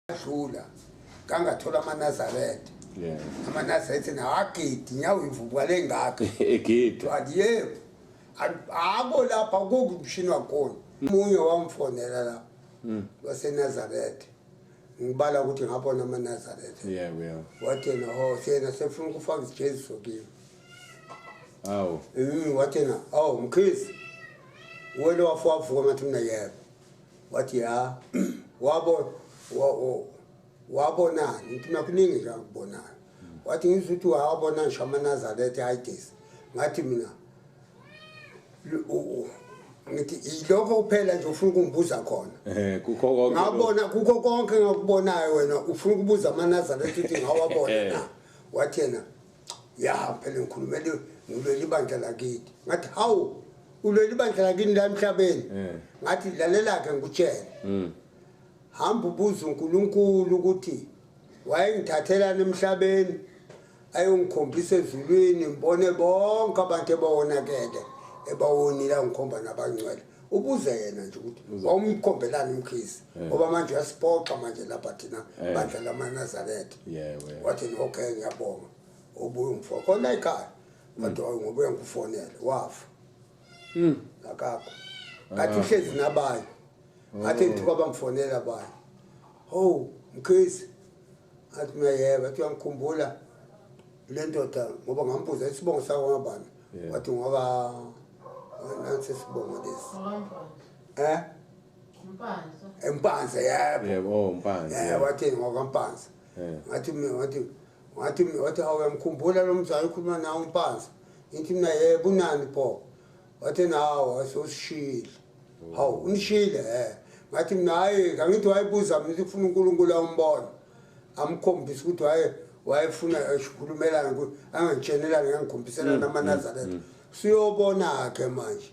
adlula kangathola amaNazaretha amaNazaretha nawagidi nyawo ivubuka lengakho egidi wathi yebo abo lapha kukumshini wakhona umunye wamfonela la waseNazaretha ngibala ukuthi ngabona amaNazaretha yebo wathena sena sefuna ukufaka iJesu kimi awu wathena mkhisi wena wafuka mathi mina yebo wathi ya wabonani ngithi nakuningi nje ngibonana wathi ngizuthi wabona ngisho amaNazaretha ayidesi ngathi mina ngithi ilokho kuphela nje ufuna ukungibuza khona kukho konke ngabona kukho konke ngakubonayo wena ufuna ukubuza amaNazaretha uthi ngawabona na wathi yena ya phela ngikhulumele ngilwela ibandla lakithi ngathi hawu ulwela ibandla lakini la emhlabeni ngathi lalela ke ngikutshela hamba ubuza uNkulunkulu ukuthi wayengithathelana emhlabeni ayongikhombisa ezulwini ngibone bonke abantu ebawonakele ebawonila ngikhomba nabangcwele ubuze yena nje ukuthi awumkhombelana umkhisi ngoba manje uyasipoxa manje lapha thina bandla lamaNazaretha wathi okay ngiyabonga ubuye ungifo khona ekhaya wathi ngoba ngikufonele wafa akakho ngathi uhlezi nabanye ngathi ngithuka bangifonela abanye mkhisi athi mina yebo athi uyangikhumbula le ndoda ngoba ngambuza isibongo sakho ngabani wathi ngoba nansi sibongo lesi Mpanza yebo Mpanza wathi ngokaMpanza wathi awuyamkhumbula lo mzali ukhuluma nawe Mpanza ngithi mina yebo unani pho wathi nawo asosishile hawu unishile ngathi mina hayi ngithi wayibuza mina ufuna uNkulunkulu awumbona amkhombisa ukuthi wayefuna ukukhulumelana angangitshenelana ngangikhombisela namaNazaretha siyobona ke manje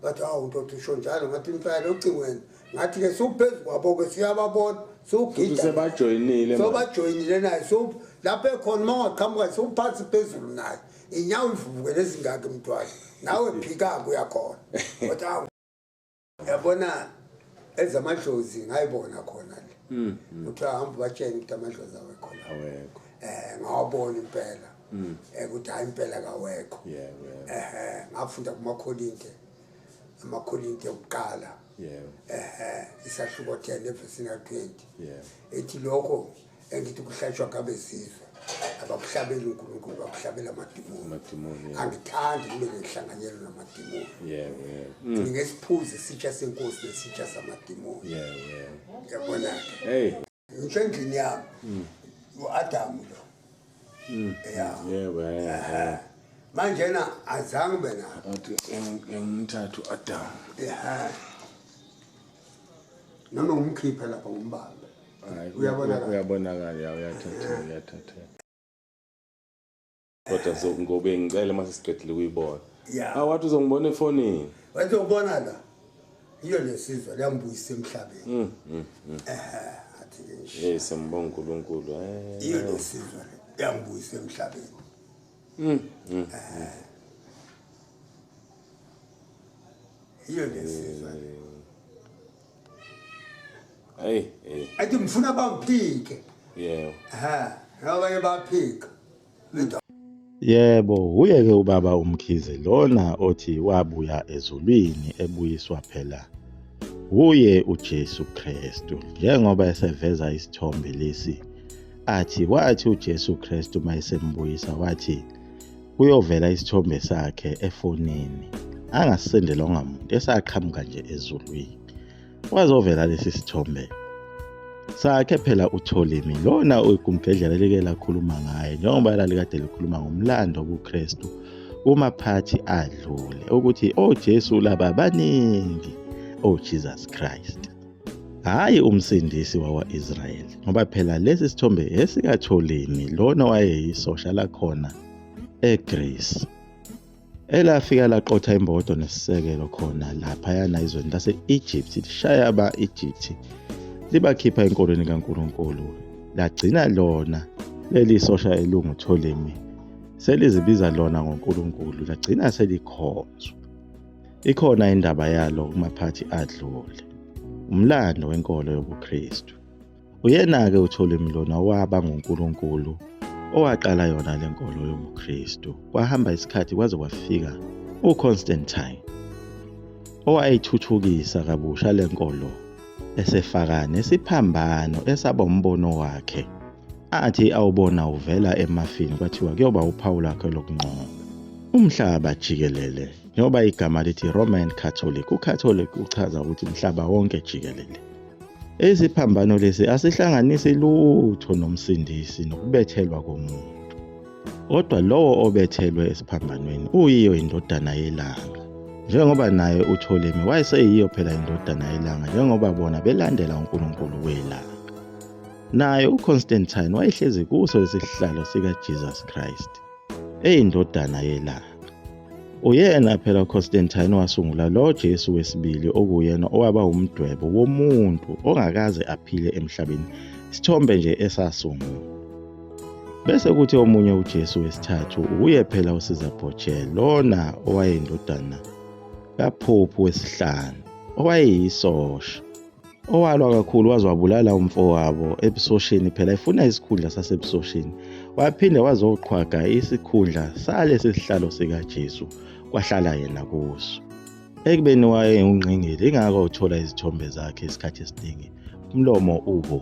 bathi ndoda usho njalo ngathi impela ocingweni ngathi ke suphezulu kwabo ke siyababona sugida sebajoyinile naye lapha ekhona mawaqhamuka suphansi phezulu naye inyawo ivubuke lezingaka mntwana nawe phika kuyakhona kodwa yabona ezamadlozi ngayibona khona le uthi hamba batshene ukuthi amadlozi awekhona awekho ngawabona impela ukuthi hayi impela kawekho ngafunda kumaKolinte okuqala isahluko 10 verse 20 ethi lokho engithi kuhlatshwa ngabezizwe abakuhlabela uNkulunkulu bakuhlabela amadimoni angithandi kube ngihlanganyela namadimoni ngesiphuze sitsha senkosi nesitsha samadimoni yabona ngisho endlini yami uAdam lo yebo manje na azange bena ngimthathu Adam noma ngumkhipha lapha ngombamba uyabonakala uyathatha kodwa ngobe ngicela mase siqedile ukuyibona wathi uzongibona efonini wathi ubona la iyo lesizwe liyambuyisa emhlabeni athi sembonga uNkulunkulu iyo lesizwe liyambuyisa emhlabeni iyo lesizwe athi mfuna bamphike abanye baphika yebo uye ke ubaba uMkhize lona othi wabuya ezulwini ebuyiswa phela uye uJesu Kristu njengoba eseveza isithombe lesi athi wathi uJesu Kristu mayesembuyisa wathi kuyovela isithombe sakhe efonini angasendelwa umuntu esaqhamuka nje ezulwini wazovela lesi sithombe sakhe phela uTholimi lona oyigumgedlela leke lakhuluma ngaye njengoba lalikade likhuluma ngomlando kuKristu kumaphathi adlule ukuthi oJesu laba baningi Jesus Christ hayi umsindisi wawa-Israyeli ngoba phela lesi sithombe esikaTholimi lona wayeyisosha lakhona eGreece elafika laqotha imbokodo nesisekelo khona laphayana izweni lase-Egypt lishaya aba-Egypt libakhipha enkolweni kaNkulunkulu lagcina lona leli sosha elunguTholimi selizibiza lona ngoNkulunkulu lagcina selikhonzwa ikhona indaba yalo kumaphathi adlule umlando wenkolo yobuKristu Uyena-ke uTholiwe lona waba nguNkulunkulu owaqala yona le nkolo yobuKristu. Kwahamba isikhathi kwaze kwafika uConstantine owayithuthukisa kabusha le nkolo, esefaka nesiphambano esaba umbono wakhe athi awubona uvela emafini kwathiwa kuyoba uphawu lakhe lokunqoba. Umhlaba jikelele, njengoba igama lithi Roman Catholic, uCatholic uchaza ukuthi umhlaba wonke jikelele. Isiphambano lesi asihlanganisi lutho nomsindisi nokubethelwa komuntu, kodwa lowo obethelwe esiphambanweni uyiyo indodana yelanga, njengoba naye uTholiwe wayeseyiyo phela indodana yelanga, njengoba bona belandela uNkulunkulu welanga. Naye uConstantine wayehlezi kuso isihlalo sikaJesus Christ, eyindodana yelanga. Uyena phela uConstantine wasungula lo Jesu wesibili okuyena owaba umdwebo womuntu ongakaze aphile emhlabeni, isithombe nje esasungulwa. Bese kuthi omunye uJesu wesithathu uye phela uCaesar Borgia, lona owayeyindodana kaPope wesihlanu, owayeyisosha, owalwa kakhulu waze wabulala umfowabo ebusosheni phela efuna isikhundla sasebusosheni. Waphinde wazoqhwaga isikhundla salesi sihlalo sikaJesu, kwahlala yena kuso. Ekubeni wayengungqingili, ingakho uthola izithombe zakhe isikhathi esiningi umlomo ubovu.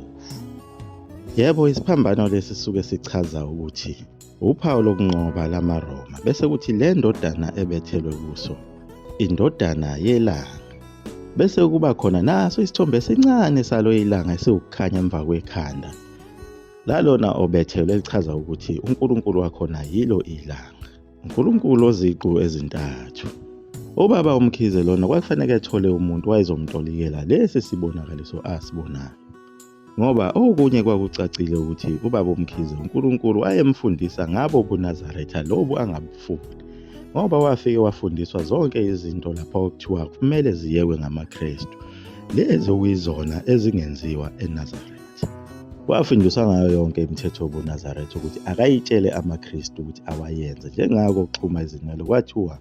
Yebo, isiphambano lesi suke sichaza ukuthi uphawu lokunqoba lamaRoma, bese kuthi le ndodana ebethelwe kuso indodana yelanga. Bese kuba khona naso isithombe esincane salo ilanga esiwukukhanya emva kwekhanda. Lalona obethelwe lichaza ukuthi uNkulunkulu wakhona yilo ilanga, uNkulunkulu oziqu ezintathu. Ubaba uMkhize lona kwakufanele ethole umuntu wayezomtolikela lesi sibonakaliso asibonayo, ngoba okunye kwakucacile ukuthi ubaba uMkhize uNkulunkulu wayemfundisa ngabo buNazaretha lobu angabufuni, ngoba wafike wafundiswa zonke izinto lapha okuthiwa kumele ziyekwe ngamaKristu, lezi okuyizona ezingenziwa eNazaretha. Wafundiswa ngayo yonke imithetho yobuNazaretha ukuthi akayitshele amaKristu ukuthi awayenze, njengako ukuxhuma izinwele kwathiwa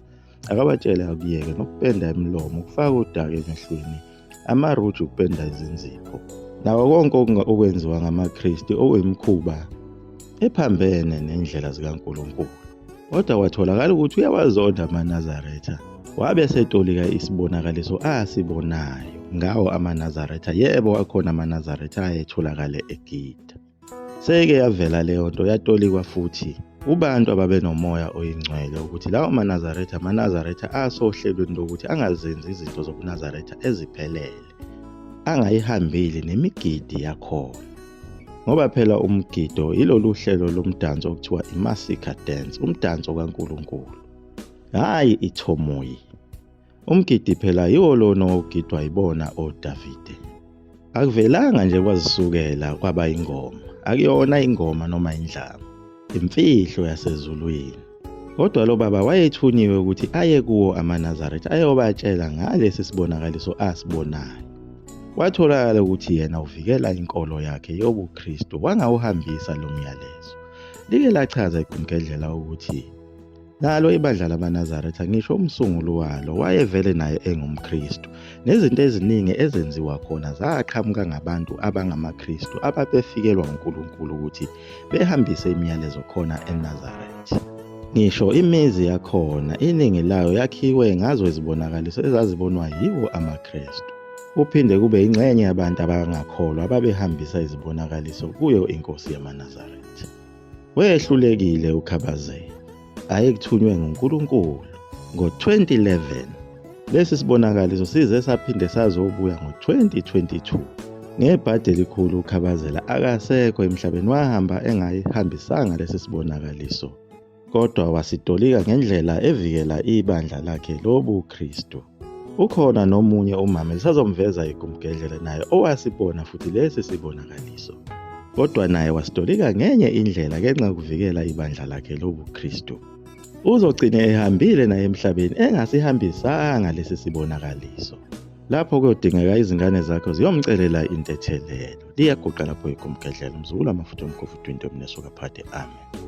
akabatshele akuyeke nokupenda imilomo, ukufaka udaka emehlweni, amaruju, ukupenda izinzipho, nawo konke okwenziwa ngamaKristu okuyimikhuba ephambene nendlela zikaNkulunkulu. Kodwa watholakala ukuthi uyawazonda amaNazaretha, wabe setolika isibonakaliso asibonayo ngawo amaNazaretha. Yebo, akhona amaNazaretha ayetholakale eGibhithe. Seke yavela leyo nto yatolikwa futhi ubantu ababenomoya oyingcwele ukuthi lawo amaNazaretha asohlelweni lokuthi angazenzi izinto zobuNazaretha eziphelele, angayihambili nemigidi yakhona. Ngoba phela umgido ilolu hlelo lomdanso okuthiwa iMassacre Dance, umdanso kaNkulunkulu, hayi ithomoyi. Umgidi phela yiwo lona ogidwa yibona oDavide. Akuvelanga nje kwazisukela kwaba ingoma, akuyona ingoma noma indlama, imfihlo yasezulwini. Kodwa lo baba wayethunyiwe ukuthi aye kuwo amaNazaretha ayobatshela ngalesi sibonakaliso asibonayo. Watholakala ukuthi yena uvikela inkolo yakhe yobuKristu, wangawuhambisa lo myalezo. Like lachaza iGumkedlela ukuthi nalo ibandla lamaNazaretha, ngisho umsunguli walo wayevele naye engumKristu, nezinto eziningi ezenziwa khona zaqhamuka ngabantu abangamaKristu ababefikelwa uNkulunkulu ukuthi behambise imiyalezo khona eNazaretha. Ngisho imizi yakhona iningi layo yakhiwe ngazo izibonakaliso ezazibonwa yiwo amaKristu. Kuphinde kube ingxenye yabantu abangakholwa ababehambisa izibonakaliso kuyo inkosi yamaNazaretha. Wehlulekile uKhabazela, ayekuthunywe nguNkulunkulu. Ngo-2011 lesi sibonakaliso size saphinde sazobuya ngo-2022. Ngebhadi elikhulu uKhabazela akasekho emhlabeni, wahamba engayihambisanga lesi sibonakaliso, kodwa wasitolika ngendlela evikela ibandla lakhe lobuKristu. Ukhona nomunye umama lisazomveza iGumkedlela naye owasibona futhi lesi sibonakaliso, kodwa naye wasitolika ngenye indlela ngenxa yokuvikela ibandla lakhe lobuKristu. Uzogcina ehambile naye emhlabeni engasihambisanga lesi sibonakaliso. Lapho kuyodingeka izingane zakho ziyomcelela intethelelo. Liyaguqa lapho iGumkedlela, umzukulu amafutha omkhofu 20 omnesuka phade. Amen.